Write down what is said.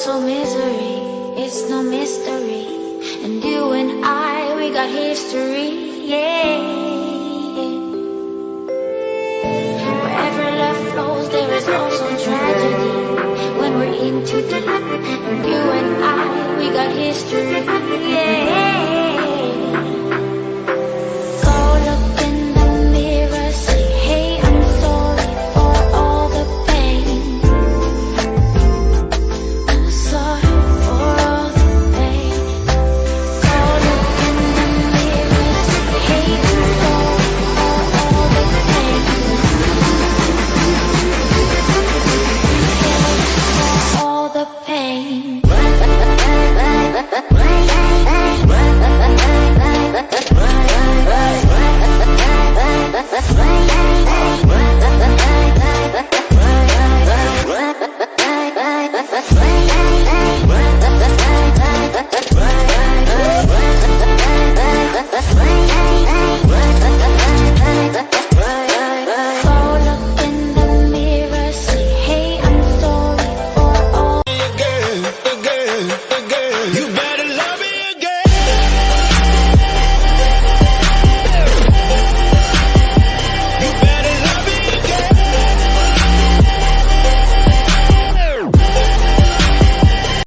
also misery, it's no mystery. And you and I, we got history, yeah. Wherever love flows, there is also tragedy. When we're in too deep, and you and I, we got history, yeah.